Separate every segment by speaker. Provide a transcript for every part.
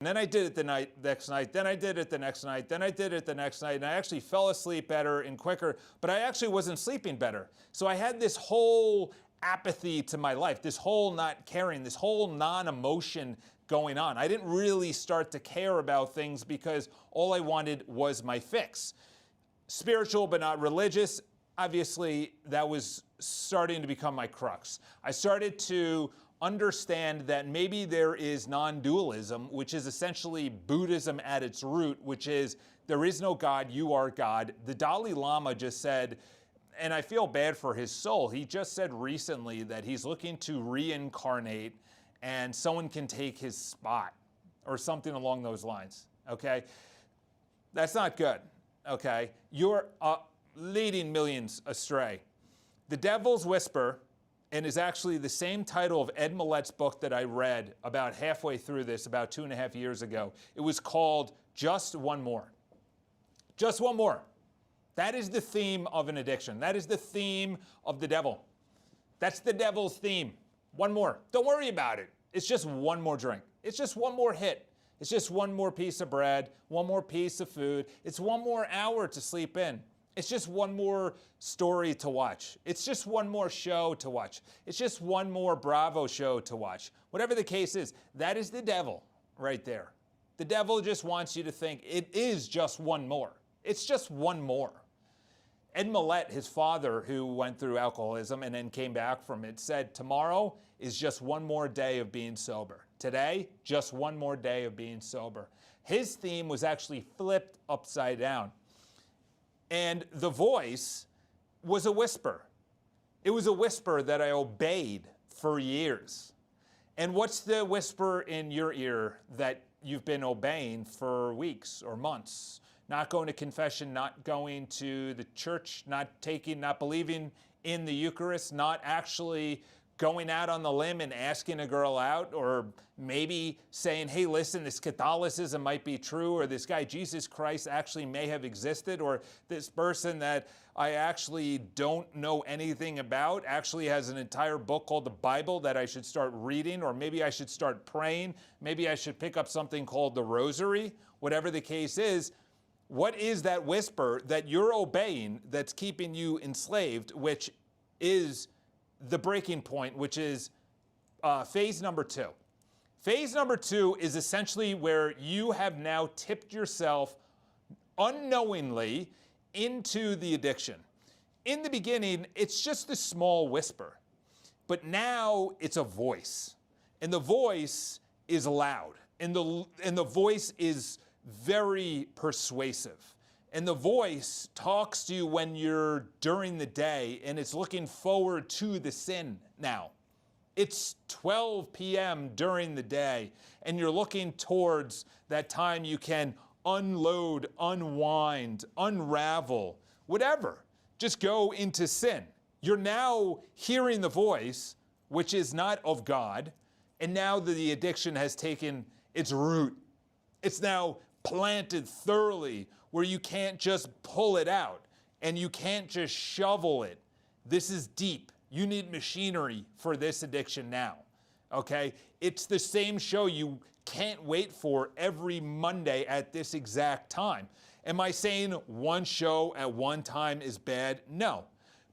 Speaker 1: And then I did it the next night, then I did it the next night, then I did it the next night, and I actually fell asleep better and quicker, but I actually wasn't sleeping better. So I had this whole apathy to my life, this whole not caring, this whole non-emotion going on. I didn't really start to care about things because all I wanted was my fix. Spiritual but not religious, obviously that was starting to become my crux. I started to understand that maybe there is non-dualism, which is essentially Buddhism at its root, which is there is no God, you are God. The Dalai Lama just said, and I feel bad for his soul, he just said recently that he's looking to reincarnate and someone can take his spot or something along those lines, okay? That's not good, okay? You're leading millions astray. The Devil's Whisper, and is actually the same title of Ed Millett's book that I read about halfway through this, about 2.5 years ago. It was called Just One More. Just one more. That is the theme of an addiction. That is the theme of the devil. That's the devil's theme. One more. Don't worry about it. It's just one more drink. It's just one more hit. It's just one more piece of bread, one more piece of food. It's one more hour to sleep in. It's just one more story to watch. It's just one more show to watch. It's just one more Bravo show to watch. Whatever the case is, that is the devil right there. The devil just wants you to think it is just one more. It's just one more. Ed Millett, his father, who went through alcoholism and then came back from it, said tomorrow is just one more day of being sober. Today, just one more day of being sober. His theme was actually flipped upside down. And the voice was a whisper. It was a whisper that I obeyed for years. And what's the whisper in your ear that you've been obeying for weeks or months? Not going to confession, not going to the church, not believing in the Eucharist, not actually going out on the limb and asking a girl out, or maybe saying, hey, listen, this Catholicism might be true, or this guy Jesus Christ actually may have existed, or this person that I actually don't know anything about actually has an entire book called the Bible that I should start reading, or maybe I should start praying, maybe I should pick up something called the Rosary. Whatever the case is, what is that whisper that you're obeying that's keeping you enslaved, which is the breaking point, which is phase number 2. Phase number 2 is essentially where you have now tipped yourself unknowingly into the addiction. In the beginning, it's just a small whisper, but now it's a voice, and the voice is loud, and the voice is very persuasive. And the voice talks to you when you're during the day and it's looking forward to the sin now. It's 12 p.m. during the day and you're looking towards that time you can unload, unwind, unravel, whatever. Just go into sin. You're now hearing the voice, which is not of God, and now the addiction has taken its root. It's now planted thoroughly where you can't just pull it out and you can't just shovel it. This is deep. You need machinery for this addiction now, okay? It's the same show you can't wait for every Monday at this exact time. Am I saying one show at one time is bad? No.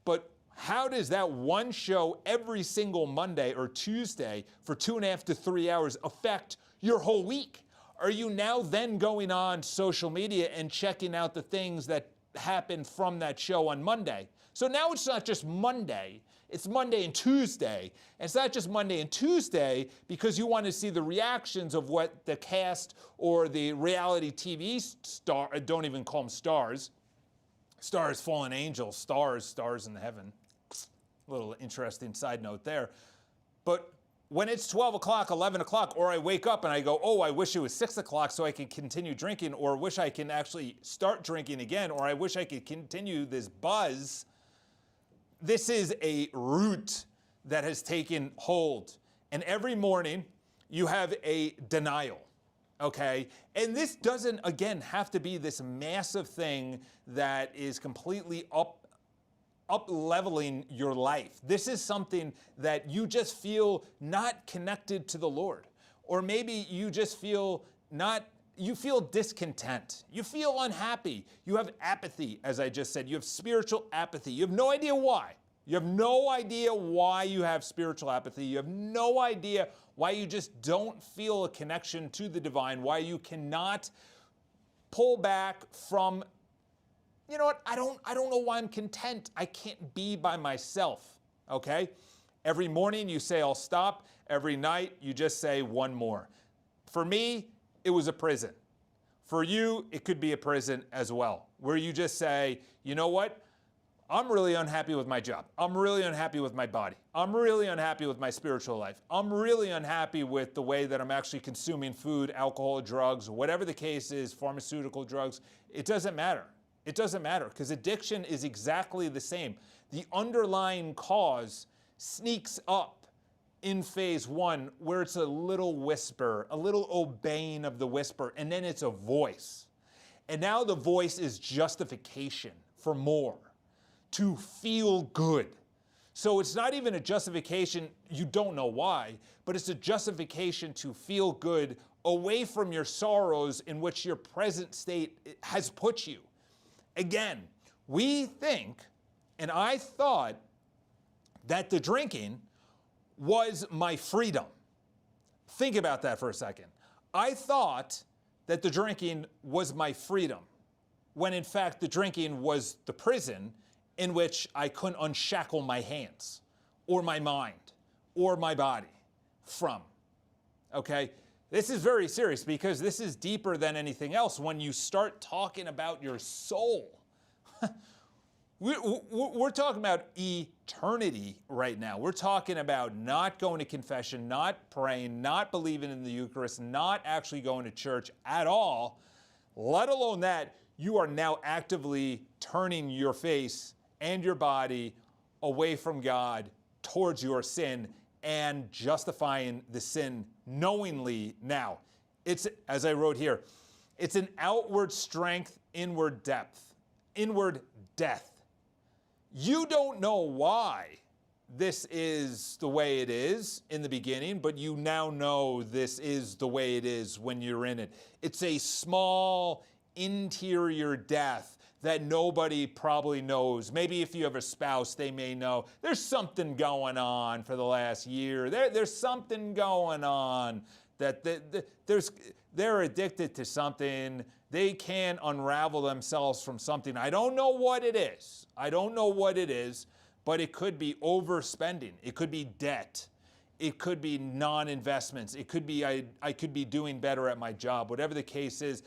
Speaker 1: But how does that one show every single Monday or Tuesday for 2.5 to 3 hours affect your whole week? Are you now then going on social media and checking out the things that happened from that show on Monday? So now it's not just Monday, it's Monday and Tuesday. And it's not just Monday and Tuesday because you want to see the reactions of what the cast or the reality TV star, don't even call them stars, stars, fallen angels, stars in heaven. Little interesting side note there. But when it's 12 o'clock, 11 o'clock, or I wake up and I go, oh, I wish it was 6 o'clock so I can continue drinking, or wish I can actually start drinking again, or I wish I could continue this buzz, this is a root that has taken hold. And every morning you have a denial, okay? And this doesn't, again, have to be this massive thing that is completely up-leveling your life. This is something that you just feel not connected to the Lord. Or maybe you just feel you feel discontent. You feel unhappy. You have apathy, as I just said. You have spiritual apathy. You have no idea why. You have no idea why you have spiritual apathy. You have no idea why you just don't feel a connection to the divine, why you cannot pull back from, you know what, I don't know why I'm content. I can't be by myself, okay? Every morning you say, I'll stop. Every night you just say one more. For me, it was a prison. For you, it could be a prison as well, where you just say, you know what? I'm really unhappy with my job. I'm really unhappy with my body. I'm really unhappy with my spiritual life. I'm really unhappy with the way that I'm actually consuming food, alcohol, drugs, whatever the case is, pharmaceutical drugs. It doesn't matter. It doesn't matter, because addiction is exactly the same. The underlying cause sneaks up in phase one, where it's a little whisper, a little obeying of the whisper, and then it's a voice. And now the voice is justification for more, to feel good. So it's not even a justification, you don't know why, but it's a justification to feel good away from your sorrows in which your present state has put you. Again, we think, and I thought, that the drinking was my freedom. Think about that for a second. I thought that the drinking was my freedom, when in fact the drinking was the prison in which I couldn't unshackle my hands, or my mind, or my body from. Okay? This is very serious, because this is deeper than anything else. When you start talking about your soul, we're talking about eternity right now. We're talking about not going to confession, not praying, not believing in the Eucharist, not actually going to church at all, let alone that you are now actively turning your face and your body away from God towards your sin and justifying the sin knowingly now. It's, as I wrote here, it's an outward strength, inward depth, inward death. You don't know why this is the way it is in the beginning, but you now know this is the way it is when you're in it. It's a small interior death that nobody probably knows. Maybe if you have a spouse, they may know. There's something going on for the last year. There's something going on that they're addicted to something. They can't unravel themselves from something. I don't know what it is. I don't know what it is, but it could be overspending. It could be debt. It could be non-investments. It could be I could be doing better at my job. Whatever the case is,